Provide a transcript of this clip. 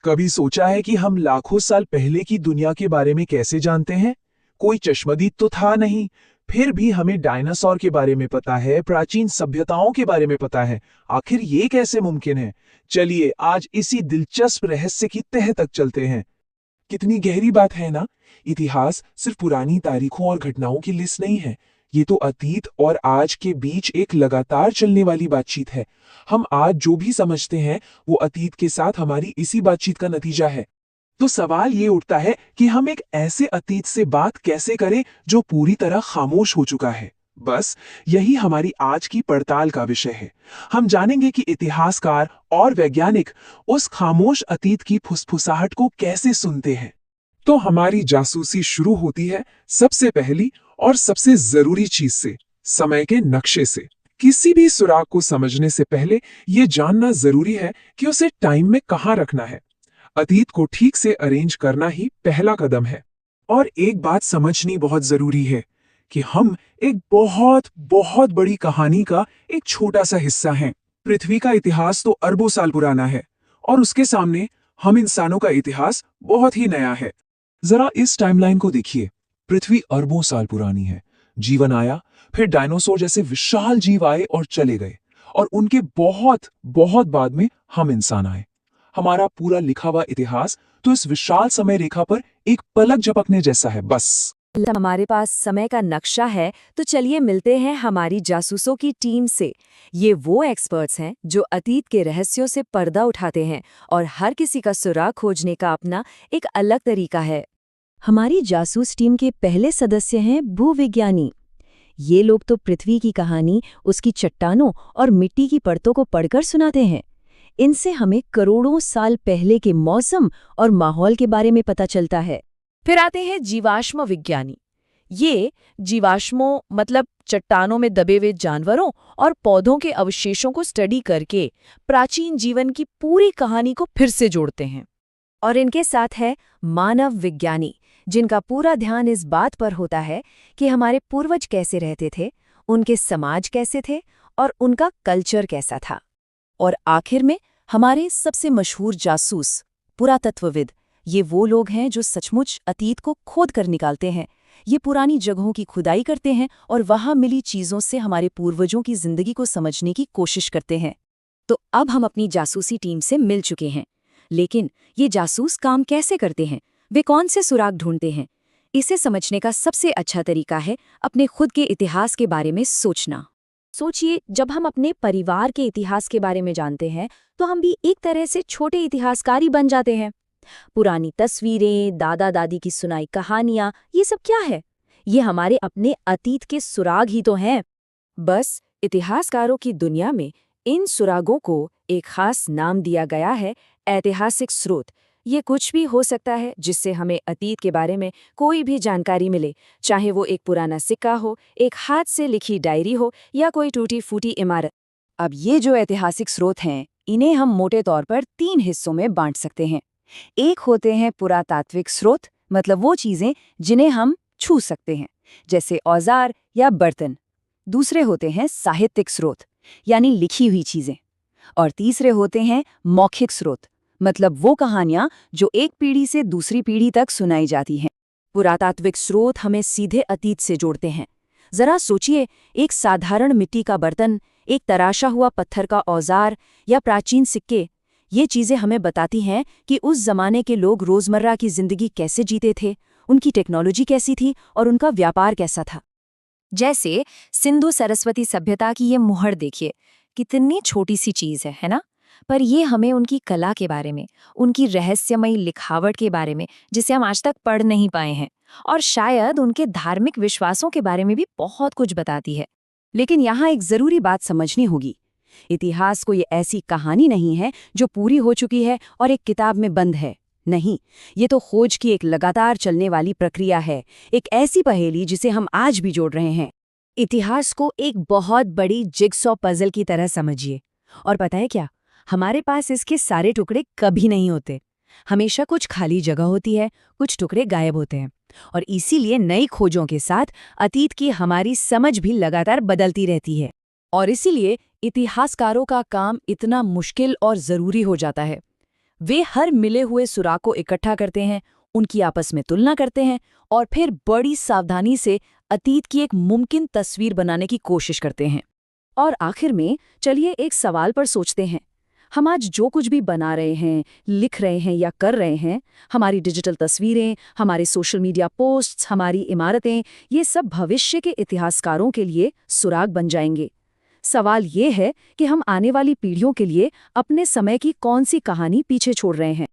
कभी सोचा है कि हम लाखों साल पहले की दुनिया के बारे में कैसे जानते हैं? कोई चश्मदीद तो था नहीं, फिर भी हमें डायनासोर के बारे में पता है, प्राचीन सभ्यताओं के बारे में पता है। आखिर ये कैसे मुमकिन है? चलिए आज इसी दिलचस्प रहस्य की तह तक चलते हैं। कितनी गहरी बात है ना? इतिहास सिर्फ पुरानी तारीखों और घटनाओं की लिस्ट नहीं है। ये तो अतीत और आज के बीच एक लगातार चलने वाली बातचीत है। हम आज जो भी समझते हैं वो अतीत के साथ हमारी इसी बातचीत का नतीजा है। तो सवाल ये उठता है कि हम एक ऐसे अतीत से बात कैसे करें जो पूरी तरह खामोश हो चुका है। बस यही हमारी आज की पड़ताल का विषय है। हम जानेंगे कि इतिहासकार और वैज्ञानिक उस खामोश अतीत की फुसफुसाहट को कैसे सुनते हैं। तो हमारी जासूसी शुरू होती है सबसे पहली और सबसे जरूरी चीज से, समय के नक्शे से। किसी भी सुराग को समझने से पहले यह जानना जरूरी है कि उसे टाइम में कहाँ रखना है। अतीत को ठीक से अरेंज करना ही पहला कदम है। और एक बात समझनी बहुत जरूरी है कि हम एक बहुत बहुत बड़ी कहानी का एक छोटा सा हिस्सा हैं। पृथ्वी का इतिहास तो अरबों साल पुराना है और उसके सामने हम इंसानों का इतिहास बहुत ही नया है। जरा इस टाइमलाइन को देखिए। पृथ्वी अरबों साल पुरानी है। जीवन आया, फिर डायनासोर जैसे विशाल जीव आए और चले गए, और उनके बहुत बहुत बाद में हम इंसान आए। हमारा पूरा लिखा हुआ इतिहास तो इस विशाल समय रेखा पर एक पलक झपकने जैसा है बस। हमारे पास समय का नक्शा है, तो चलिए मिलते हैं हमारी जासूसों की टीम से। ये वो एक्सपर्ट्स हैं जो अतीत के रहस्यों से पर्दा उठाते हैं और हर किसी का सुराग खोजने का अपना एक अलग तरीका है। हमारी जासूस टीम के पहले सदस्य हैं भूविज्ञानी। ये लोग तो पृथ्वी की कहानी, उसकी चट्टानों और मिट्टी की परतों को पढ़कर सुनाते हैं। इनसे हमें करोड़ों साल पहले के मौसम और माहौल के बारे में पता चलता है। फिर आते हैं जीवाश्म विज्ञानी। ये जीवाश्मों मतलब चट्टानों में दबे हुए जानवरों और पौधों के अवशेषों को स्टडी करके प्राचीन जीवन की पूरी कहानी को फिर से जोड़ते हैं। और इनके साथ है मानव विज्ञानी, जिनका पूरा ध्यान इस बात पर होता है कि हमारे पूर्वज कैसे रहते थे, उनके समाज कैसे थे और उनका कल्चर कैसा था। और आखिर में हमारे सबसे मशहूर जासूस पुरातत्वविद। ये वो लोग हैं जो सचमुच अतीत को खोद कर निकालते हैं। ये पुरानी जगहों की खुदाई करते हैं और वहां मिली चीजों से हमारे पूर्वजों की जिंदगी को समझने की कोशिश करते हैं। तो अब हम अपनी जासूसी टीम से मिल चुके हैं, लेकिन ये जासूस काम कैसे करते हैं, वे कौन से सुराग ढूंढते हैं? इसे समझने का सबसे अच्छा तरीका है अपने खुद के इतिहास के बारे में सोचना। सोचिए, जब हम अपने परिवार के इतिहास के बारे में जानते हैं तो हम भी एक तरह से छोटे इतिहासकारी बन जाते हैं। पुरानी तस्वीरें, दादा दादी की सुनाई कहानियां, ये सब क्या है? ये हमारे अपने अतीत के सुराग ही तो हैं। बस इतिहासकारों की दुनिया में इन सुरागों को एक खास नाम दिया गया है, ऐतिहासिक स्रोत। ये कुछ भी हो सकता है जिससे हमें अतीत के बारे में कोई भी जानकारी मिले, चाहे वो एक पुराना सिक्का हो, एक हाथ से लिखी डायरी हो या कोई टूटी फूटी इमारत। अब ये जो ऐतिहासिक स्रोत हैं, इन्हें हम मोटे तौर पर 3 हिस्सों में बांट सकते हैं। एक होते हैं पुरातात्विक स्रोत, मतलब वो चीजें जिन्हें हम छू सकते हैं, जैसे औजार या बर्तन। दूसरे होते हैं साहित्यिक स्रोत, यानी लिखी हुई चीजें। और तीसरे होते हैं मौखिक स्रोत, मतलब वो कहानियां जो एक पीढ़ी से दूसरी पीढ़ी तक सुनाई जाती हैं। पुरातात्विक स्रोत हमें सीधे अतीत से जोड़ते हैं। जरा सोचिए, एक साधारण मिट्टी का बर्तन, एक तराशा हुआ पत्थर का औजार या प्राचीन सिक्के, ये चीजें हमें बताती हैं कि उस जमाने के लोग रोजमर्रा की जिंदगी कैसे जीते थे, उनकी टेक्नोलॉजी कैसी थी और उनका व्यापार कैसा था। जैसे सिंधु सरस्वती सभ्यता की ये मुहर देखिए, कितनी छोटी सी चीज है ना? पर ये हमें उनकी कला के बारे में, उनकी रहस्यमयी लिखावट के बारे में, जिसे हम आज तक पढ़ नहीं पाए हैं, और शायद उनके धार्मिक विश्वासों के बारे में भी बहुत कुछ बताती है। लेकिन यहाँ एक जरूरी बात समझनी होगी। इतिहास कोई ऐसी कहानी नहीं है जो पूरी हो चुकी है और एक किताब में बंद है। नहीं, ये तो खोज की एक लगातार चलने वाली प्रक्रिया है, एक ऐसी पहेली जिसे हम आज भी जोड़ रहे हैं। इतिहास को एक बहुत बड़ी जिगसॉ पजल की तरह समझिए। और पता है क्या, हमारे पास इसके सारे टुकड़े कभी नहीं होते। हमेशा कुछ खाली जगह होती है, कुछ टुकड़े गायब होते हैं। और इसीलिए नई खोजों के साथ अतीत की हमारी समझ भी लगातार बदलती रहती है। और इसीलिए इतिहासकारों का काम इतना मुश्किल और ज़रूरी हो जाता है। वे हर मिले हुए सुराग को इकट्ठा करते हैं, उनकी आपस में तुलना करते हैं और फिर बड़ी सावधानी से अतीत की एक मुमकिन तस्वीर बनाने की कोशिश करते हैं। और आखिर में चलिए एक सवाल पर सोचते हैं। हम आज जो कुछ भी बना रहे हैं, लिख रहे हैं या कर रहे हैं, हमारी डिजिटल तस्वीरें, हमारे सोशल मीडिया पोस्ट्स, हमारी इमारतें, ये सब भविष्य के इतिहासकारों के लिए सुराग बन जाएंगे। सवाल ये है कि हम आने वाली पीढ़ियों के लिए अपने समय की कौन सी कहानी पीछे छोड़ रहे हैं।